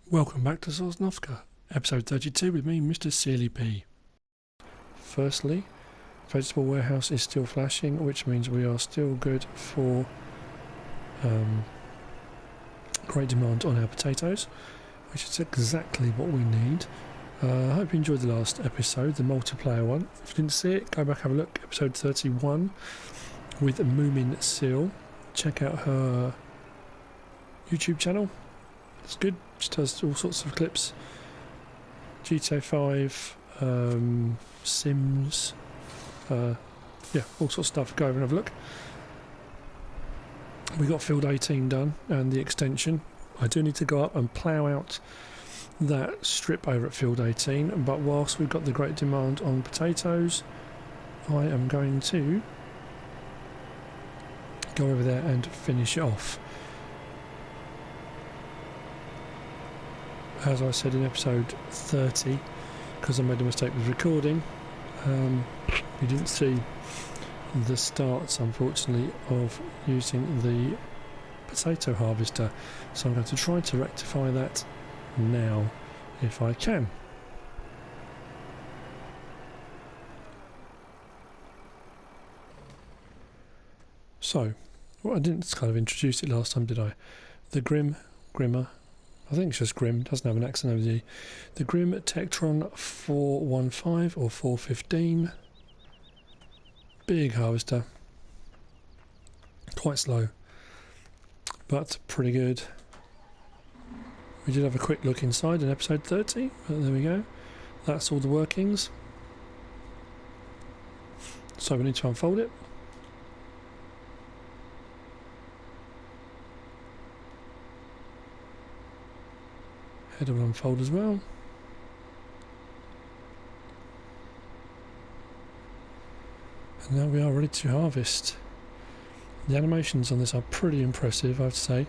Welcome back to Sosnovka, episode 32 with me, Mr. Sealy P. Firstly, vegetable warehouse is still flashing, which means we are still good for great demand on our potatoes, which is exactly what we need. I hope you enjoyed the last episode, the multiplayer one. If you didn't see it, go back and have a look, episode 31 with Moomin Seal. Check out her YouTube channel. It's good. She does all sorts of clips. GTA 5, Sims, yeah, all sorts of stuff. Go over and have a look. We got Field 18 done and the extension. I do need to go up and plough out that strip over at Field 18, but whilst we've got the great demand on potatoes, I am going to go over there and finish it off. As I said in episode 30, because I made a mistake with recording, you didn't see the starts, unfortunately, of using the potato harvester, so I'm going to try to rectify that now, if I can. So, well, I didn't kind of introduce it last time, did I? The Grimmer, I think it's just Grim, doesn't have an accent over the E. The Grim Tectron 415 or 415. Big harvester. Quite slow, but pretty good. We did have a quick look inside in episode 30, but there we go. That's all the workings. So we need to unfold it. Header will unfold as well. And now we are ready to harvest. The animations on this are pretty impressive, I have to say.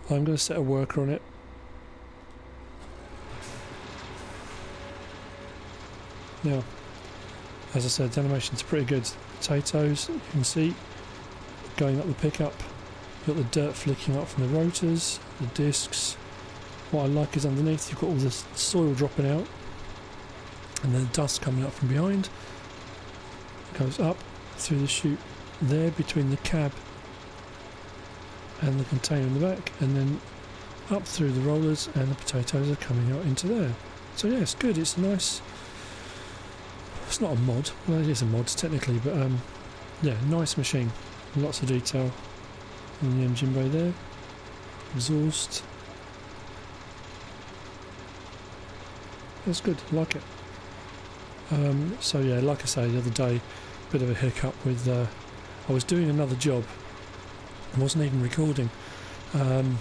I'm going to set a worker on it. Now, as I said, the animations are pretty good. Potatoes, you can see, going up the pickup. You've got the dirt flicking up from the rotors, the discs. What I like is underneath you've got all this soil dropping out and then dust coming up from behind. It goes up through the chute there between the cab and the container in the back, and then up through the rollers, and the potatoes are coming out into there. So yeah, it's good. It's nice. It's not a mod. Well, it is a mod technically, but yeah, nice machine. Lots of detail in the engine bay there. Exhaust. That's good, I like it. So yeah, like I say, the other day, bit of a hiccup with, I was doing another job, I wasn't even recording, and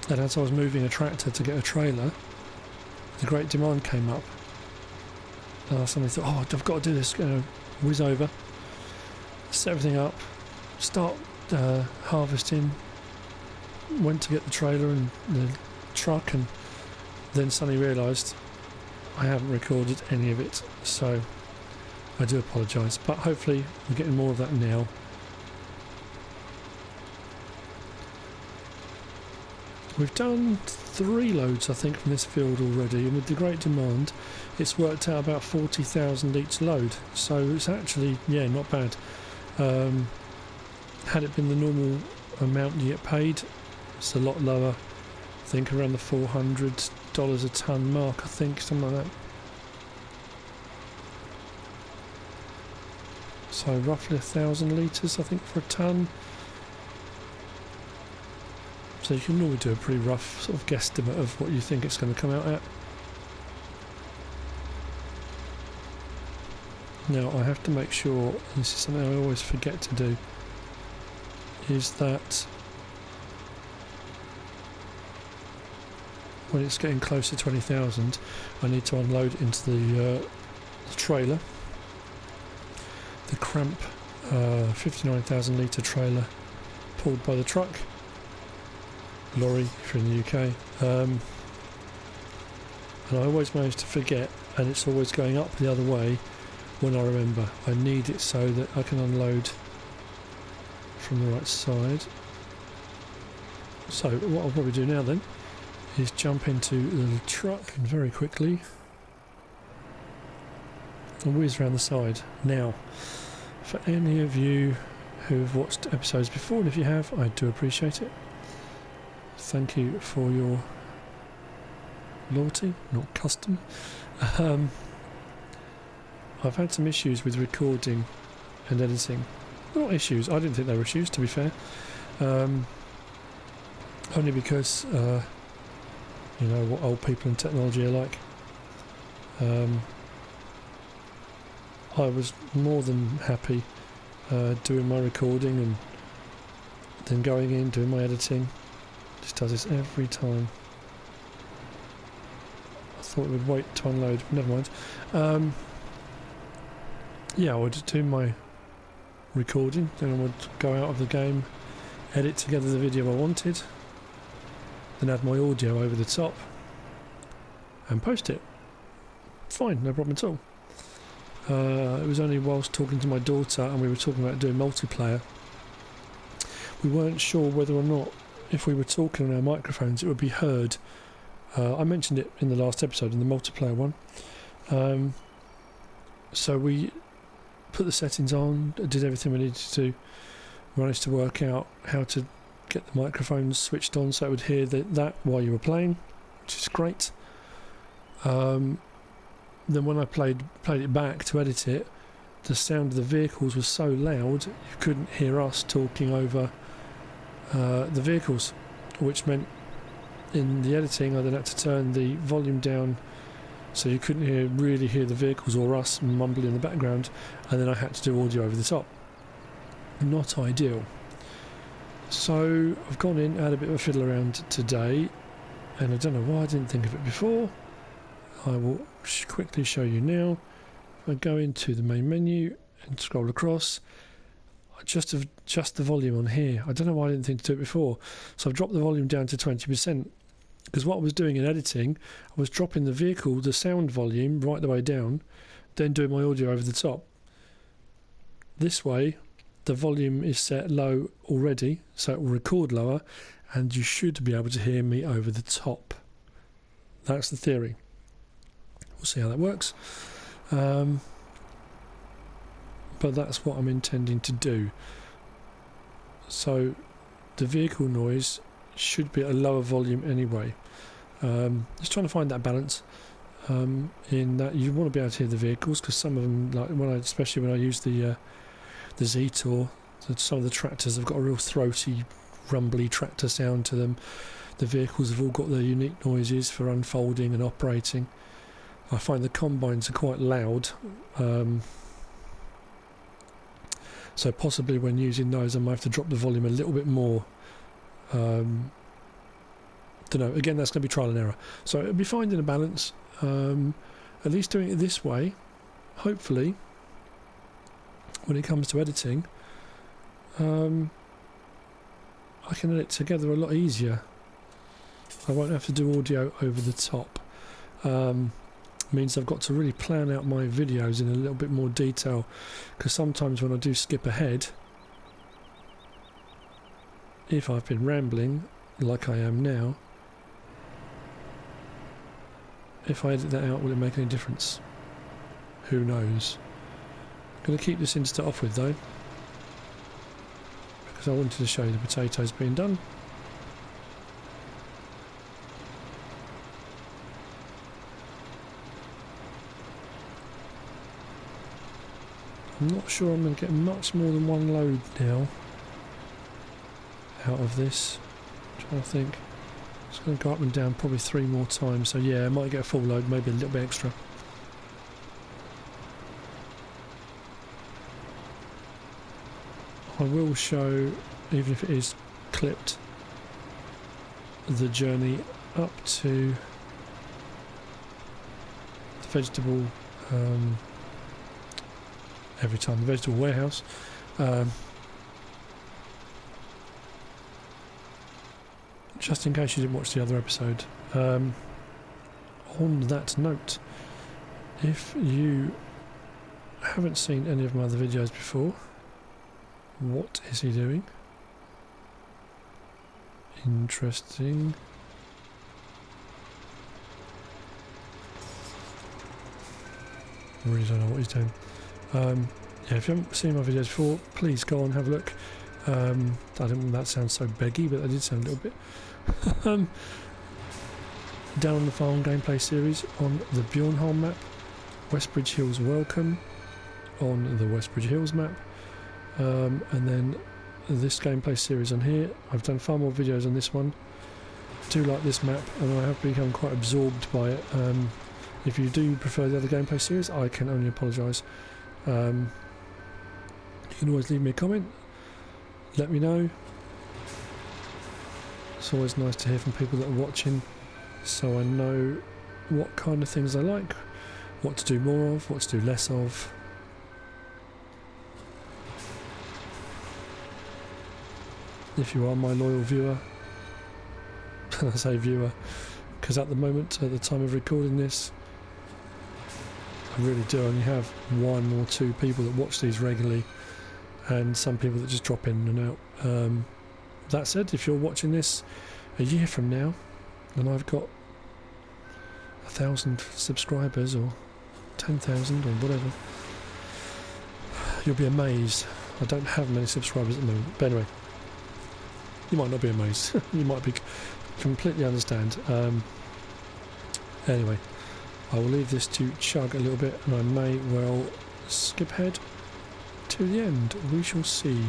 as I was moving a tractor to get a trailer, the great demand came up, and I suddenly thought, oh, I've got to do this, whiz over, set everything up, start harvesting, went to get the trailer and the truck, and then suddenly realised I haven't recorded any of it, so I do apologise, but hopefully we're getting more of that now. We've done 3 loads I think from this field already, and with the great demand it's worked out about 40,000 each load, so it's actually, yeah, not bad. Had it been the normal amount you get paid, it's a lot lower. I think around the $400 a tonne mark, I think, something like that. So roughly 1,000 litres, I think, for a tonne. So you can normally do a pretty rough sort of guesstimate of what you think it's going to come out at. Now I have to make sure, and this is something I always forget to do, is that when it's getting close to 20,000, I need to unload into the trailer. The Cramp 59,000 litre trailer pulled by the truck. Lorry, if you're in the UK. And I always manage to forget, and it's always going up the other way when I remember. I need it so that I can unload from the right side. So what I'll probably do now then is jump into the little truck and very quickly and whiz around the side. Now, for any of you who've watched episodes before, and if you have, I do appreciate it. Thank you for your loyalty, not custom. I've had some issues with recording and editing. Well, not issues, I didn't think they were issues, to be fair. Only because, you know, what old people in technology are like. I was more than happy doing my recording and then going in, doing my editing. Just does this every time. I thought it would wait to unload, but never mind. Yeah, I would do my recording, then I would go out of the game, edit together the video I wanted, then add my audio over the top and post it. Fine, no problem at all. It was only whilst talking to my daughter and we were talking about doing multiplayer, we weren't sure whether or not if we were talking on our microphones it would be heard. I mentioned it in the last episode, in the multiplayer one. So we put the settings on, did everything we needed to do, managed to work out how to get the microphones switched on so it would hear that while you were playing, which is great. Then when I played it back to edit it, the sound of the vehicles was so loud you couldn't hear us talking over the vehicles, which meant in the editing I then had to turn the volume down so you couldn't really hear the vehicles or us mumbling in the background, and then I had to do audio over the top. Not ideal. So I've gone in, had a bit of a fiddle around today, and I don't know why I didn't think of it before. I will quickly show you now. If I go into the main menu and scroll across, I just adjust the volume on here. I don't know why I didn't think to do it before. So I've dropped the volume down to 20%. Because what I was doing in editing, I was dropping the sound volume right the way down, then doing my audio over the top. This way, the volume is set low already, so it will record lower, and you should be able to hear me over the top. That's the theory. We'll see how that works. But that's what I'm intending to do. So the vehicle noise should be at a lower volume anyway. Just trying to find that balance. In that you want to be able to hear the vehicles, because some of them, like especially when I use the Z-Tour, some of the tractors have got a real throaty, rumbly tractor sound to them. The vehicles have all got their unique noises for unfolding and operating. I find the combines are quite loud, so possibly when using those I might have to drop the volume a little bit more. Don't know, again that's going to be trial and error, so it'll be finding a balance. At least doing it this way, hopefully when it comes to editing I can edit together a lot easier. I won't have to do audio over the top. Means I've got to really plan out my videos in a little bit more detail, because sometimes when I do skip ahead, if I've been rambling like I am now, if I edit that out, will it make any difference? Who knows? I'm going to keep this in to start off with though, because I wanted to show you the potatoes being done. I'm not sure I'm going to get much more than one load now out of this. I'm trying to think. It's going to go up and down probably 3 more times, so yeah, I might get a full load, maybe a little bit extra. I will show, even if it is clipped, the journey up to the vegetable every time, the vegetable warehouse. Just in case you didn't watch the other episode. On that note, if you haven't seen any of my other videos before, what is he doing? Interesting. I really don't know what he's doing. Yeah, if you haven't seen my videos before, please go on, have a look. I don't want that sounds so beggy, but that did sound a little bit. Down on the farm gameplay series on the Bjornholm map, Westbridge Hills Welcome on the Westbridge Hills map, and then this gameplay series on here. I've done far more videos on this one. I do like this map, and I have become quite absorbed by it. If you do prefer the other gameplay series, I can only apologise. You can always leave me a comment, let me know. It's always nice to hear from people that are watching, so I know what kind of things I like, what to do more of, what to do less of. If you are my loyal viewer, and I say viewer because at the moment, at the time of recording this, I really do only have 1 or 2 people that watch these regularly, and some people that just drop in and out. That said, if you're watching this a year from now and I've got 1,000 subscribers or 10,000 or whatever, you'll be amazed. I don't have many subscribers at the moment, but anyway, you might not be amazed. You might be completely understand. Anyway, I will leave this to chug a little bit, and I may well skip ahead to the end. We shall see.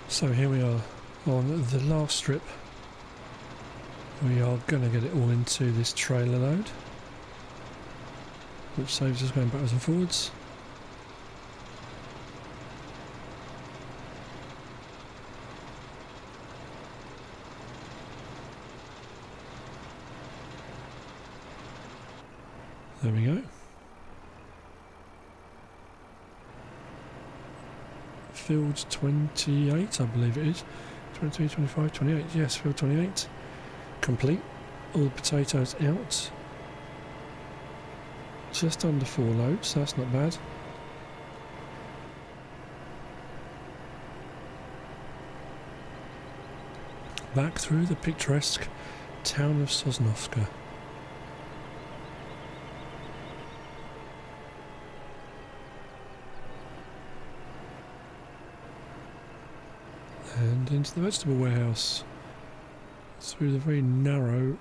So here we are on the last strip. We are going to get it all into this trailer load, which saves us going backwards and forwards. There we go. Field 28, I believe it is. 23, 25, 28, yes, field 28. Complete. All the potatoes out. Just under 4 loads, so that's not bad. Back through the picturesque town of Sosnovka. And into the vegetable warehouse through the very narrow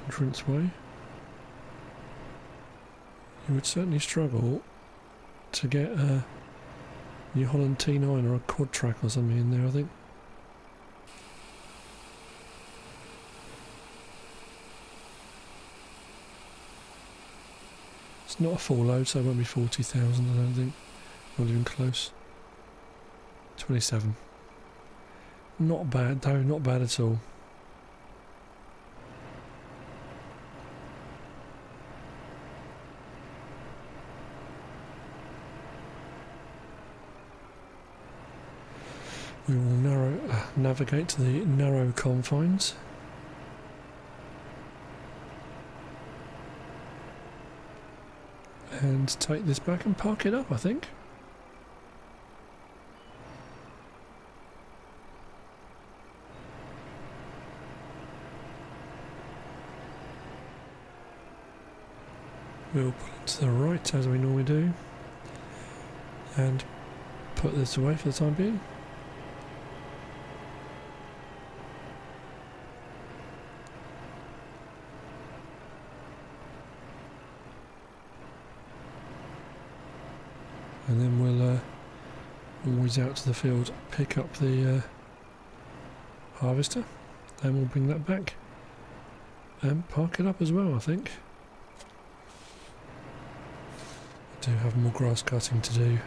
entranceway. You would certainly struggle to get a New Holland T9 or a quad track or something in there, I think. It's not a full load, so it won't be 40,000, I don't think. Not even close. 27. Not bad though, not bad at all. We will navigate to the narrow confines. And take this back and park it up, I think. We'll pull it to the right as we normally do and put this away for the time being. And then we'll always out to the field, pick up the harvester, and we'll bring that back and park it up as well, I think. I do have more grass cutting to do.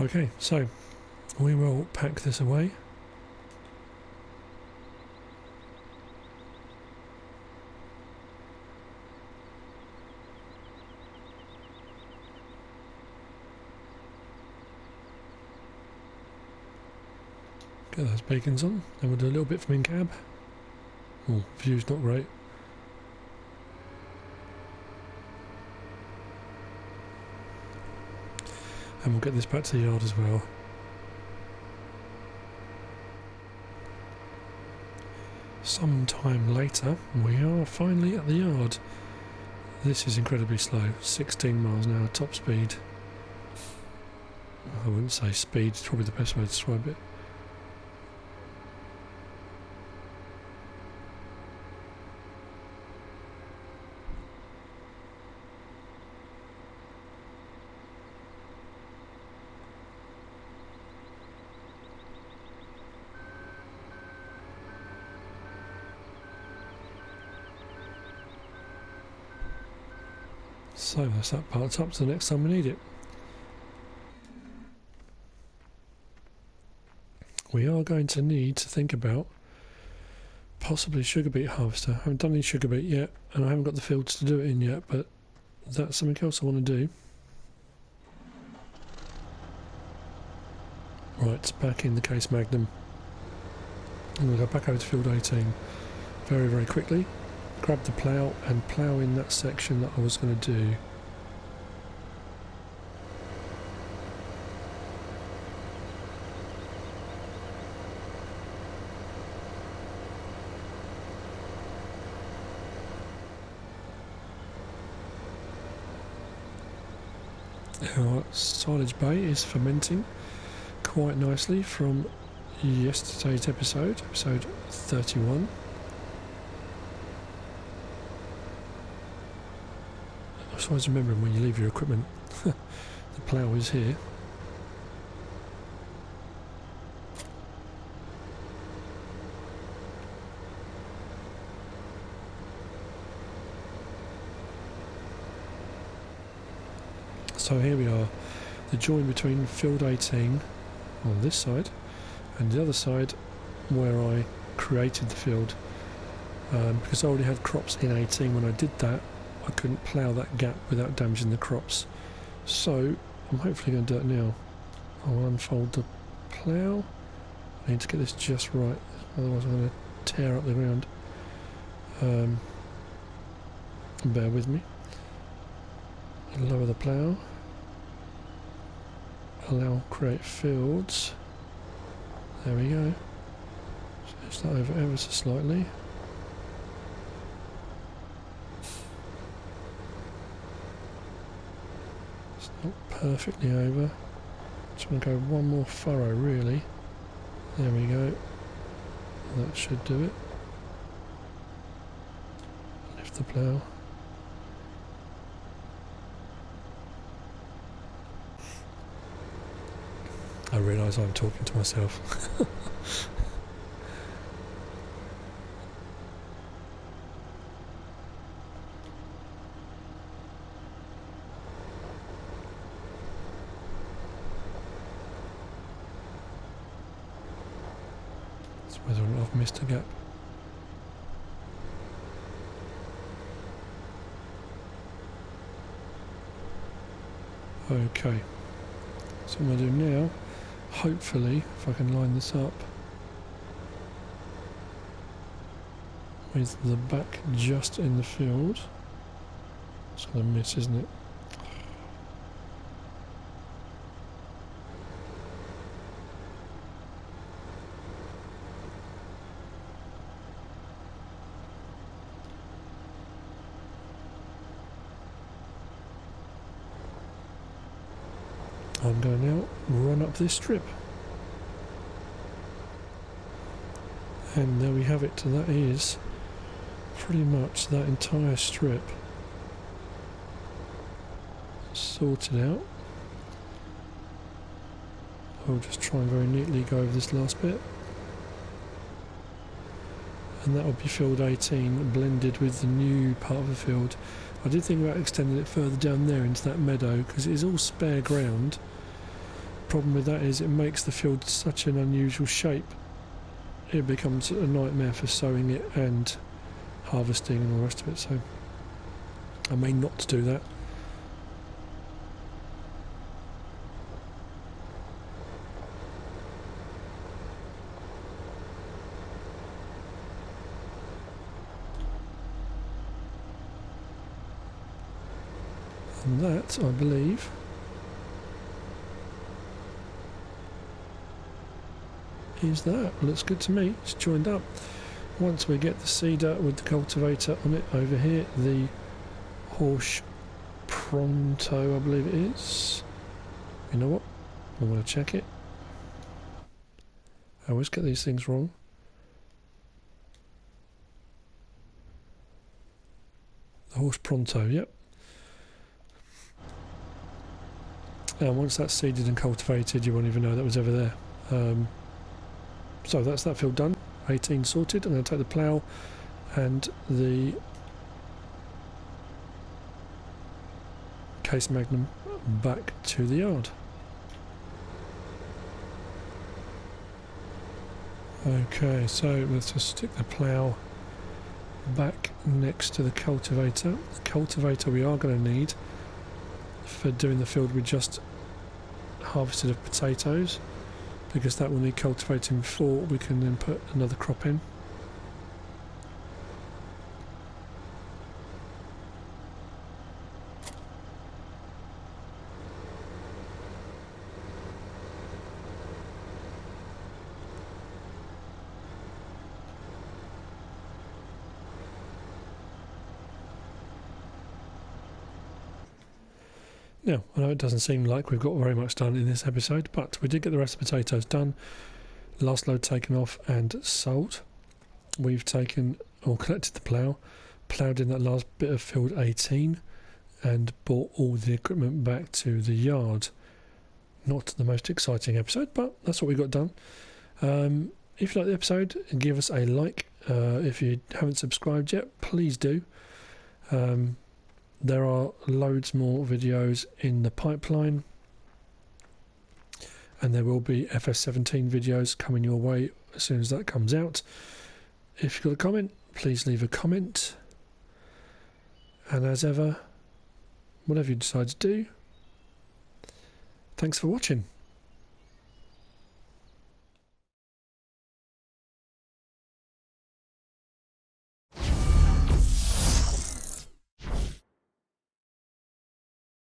Okay, so we will pack this away. Get those bacons on, then we'll do a little bit from in cab. Oh, view's not great. And we'll get this back to the yard as well. Some time later, we are finally at the yard. This is incredibly slow, 16 miles an hour top speed. I wouldn't say speed, it's probably the best way to describe it. So that's that part up to the next time we need it. We are going to need to think about possibly sugar beet harvester. I haven't done any sugar beet yet, and I haven't got the fields to do it in yet, but that's something else I want to do. Right, back in the case Magnum. I'm going to go back over to field 18 very, very quickly. Grab the plough and plough in that section that I was going to do. Our silage bay is fermenting quite nicely from yesterday's episode 31. I was always remembering when you leave your equipment, the plough is here. So here we are, the join between field 18 on this side and the other side where I created the field. Because I already had crops in 18 when I did that, I couldn't plough that gap without damaging the crops. So I'm hopefully going to do it now. I'll unfold the plough. I need to get this just right, otherwise I'm going to tear up the ground. Bear with me. Lower the plough. Allow create fields. There we go. Switch that over ever so slightly. It's not perfectly over. Just want to go one more furrow really. There we go. That should do it. Lift the plough. I realise I'm talking to myself. It's whether or not I've missed a gap. Okay, so what I'm going to do now, hopefully, if I can line this up with the back just in the field. It's going to miss, isn't it? I'm going to now run up this strip. And there we have it, that is pretty much that entire strip sorted out. I'll just try and very neatly go over this last bit. And that will be field 18 blended with the new part of the field. I did think about extending it further down there into that meadow because it is all spare ground. Problem with that is it makes the field such an unusual shape. It becomes a nightmare for sowing it and harvesting and all the rest of it, so I may not do that. And that, I believe, is that. Looks good to me. It's joined up. once we get the seeder with the cultivator on it over here, the horse pronto I believe it is. You know what? I want to check it. I always get these things wrong. The horse pronto, yep. And once that's seeded and cultivated, you won't even know that was ever there. So that's that field done. 18 sorted. I'm going to take the plough and the case magnum back to the yard. Okay, so let's just stick the plough back next to the cultivator. The cultivator we are going to need for doing the field we just harvested of potatoes, because that will need cultivating before we can then put another crop in. Now, I know it doesn't seem like we've got very much done in this episode, but we did get the rest of the potatoes done, last load taken off and sold. We've taken or collected the plough, ploughed in that last bit of field 18 and brought all the equipment back to the yard. Not the most exciting episode, but that's what we got done. If you like the episode, give us a like. If you haven't subscribed yet, please do. There are loads more videos in the pipeline, and there will be FS17 videos coming your way as soon as that comes out. If you've got a comment, please leave a comment, and as ever, whatever you decide to do, thanks for watching.